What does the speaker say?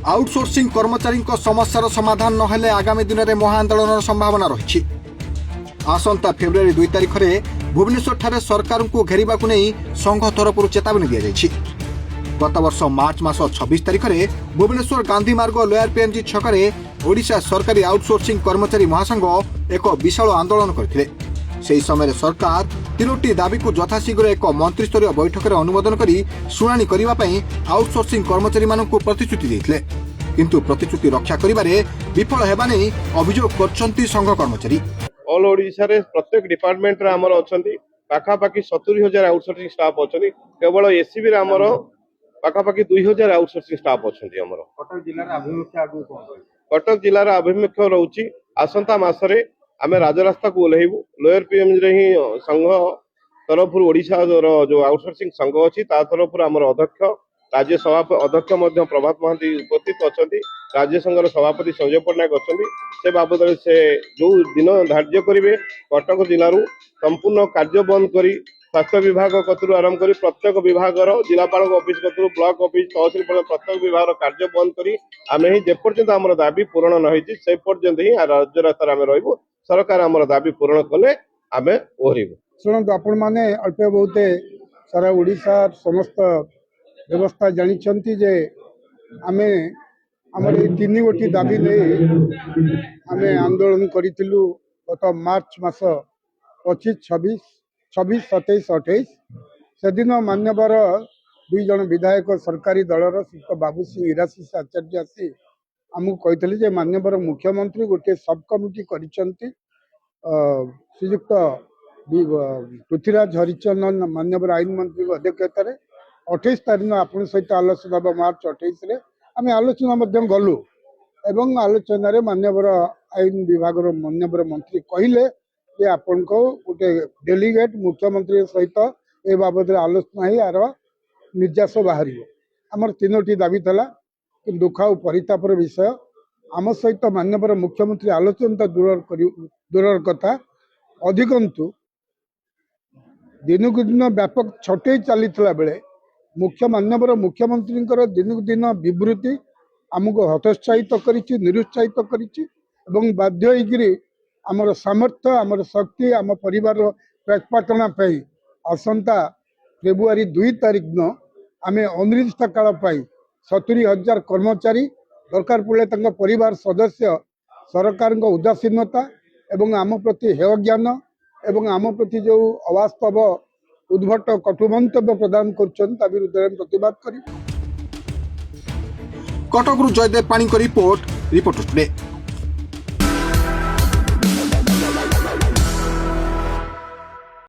Outsourcing कर्मचारी समस्यार समाधान नहेले आगामी दिन में महाआंदोलन संभावना रही। आसंता फेब्रुआरी 2 तारिख में भुवनेश्वर ठारे सरकार को घेरिबा को नहीं संघ तरफ चेतावनी दी जाइछि। गत वर्ष मार्च मास 26 तारिख में भुवनेश्वर गांधी मार्ग लोयर पीएमजी छकरे ओडिशा सरकारी आउटसोर्सिंग कर्मचारी महासंघ एक विशाल आंदोलन करथिले। सेही समय सरकार तीनोटी दाबी को यथाशीघ्र एक मंत्रिस्तरीय बैठक में अनुमोदन करी शुणाणी करबा पई आउटसोर्सिंग कर्मचारी मानकु प्रतिश्रुति देथिले, किंतु प्रतिश्रुति रक्षा करिबारे विफल हेबा नै अभियोग करछन्ती संघ कर्मचारी। ऑल ओडिशा रे प्रत्येक डिपार्टमेंट रे हमर अछंती पाखापाखि 70,000 आउटसोर्सिंग स्टाफ अछंती। केवल एसीबी रे हमर पाखापाखि 2,000 आउटसोर्सिंग स्टाफ अछंती। हमर कटक जिल्ला रे अभिमुख्य आगु कोन रही? कटक जिल्ला रे अभिमुख्य रहउची आसंता मासरे आमे राजरास्ता को ओल्हेबु। लोयर पीएम रे ही संघ तरफ ओडिशा जो आउटसोर्सिंग संघ अछि ता तरफ हमर अध्यक्ष राज्य सभा अध्यक्ष मध्य प्रभात महांती उपस्थित अछंती। राज्य संघर सभापति संजय पटनायक अछंती। से बाबद से जो दिन धार्य करिवे कटक जिल्ला संपूर्ण कार्य बंद करी स्वास्थ्य विभाग कतरु आरंभ करी प्रत्येक विभाग जिलापाल ऑफिस कतरु ब्लॉक ऑफिस तहसील प्रत्येक विभाग कार्य बंद करी आमे ही जेपर्यंत हमर दाबी पूर्ण न होईछि से पर्यंत ही राज्य रास्ता आमे रहइबु। सरकार हमर दाबी पूर्ण कले आमे ओहरिबु। शुणु आपण मैंने अल्प बहुत सारा ओडिशा समस्त व्यवस्था जानी जे आमे आमर तीन गोटी दाबी नहीं आमे आंदोलन करूँ गत मार्च मास 25, 26, 27, 28 से दिन मान्यवर दुई जन विधायक सरकारी दलर श्री बाबू सिंह इराशीष आचार्य आसी आमको कहते मान्यवर मुख्यमंत्री गोटे सब कमिटी करिसेंती श्रीयुक्त पृथ्वीराज हरिचंदन मान्यवर आईन मंत्री अध्यक्षतार 28 तारीख आपण सहित आलोचना मार्च 28 रे आम आलोचना गलु एवं आलोचन मान्यवर आईन विभाग मान्यवर मंत्री कहले जे आपण को गोटे डेलीगेट मुख्यमंत्री सहित ए बाबद आलोचना ही आर निर्यास बाहर आमर तीनोटी दाबी था कि दुख और परितापर विषय आम सहित मान्यवर मुख्यमंत्री आलोचना दूर कथा अधिकंतु दिनकू दिन व्यापक छटे चली बेले मान्यवर मुख्यमंत्री दिनकू दिन विवृत्ति आमको हतोत्साहित करिछि, निरुत्साहित करिछि एवं बाध्य होइकरी आमर सामर्थ्य आमर शक्ति आम परिवार प्रतिपादन पाई आसंता फेब्रुआरी 2 तारिख दिन आमे अनिर्दिष्ट काल पाई 70,000 कर्मचारी दरकार पड़े परिवार सदस्य सरकार उदासीनता एवं आम प्रति हेय ज्ञान एवं आम प्रति जो अवास्तव उद्भट कटु मंतव्य प्रदान कर विरुद्ध प्रतिवाद कर। कटकरू जयदेव पाणी रिपोर्ट टुडे।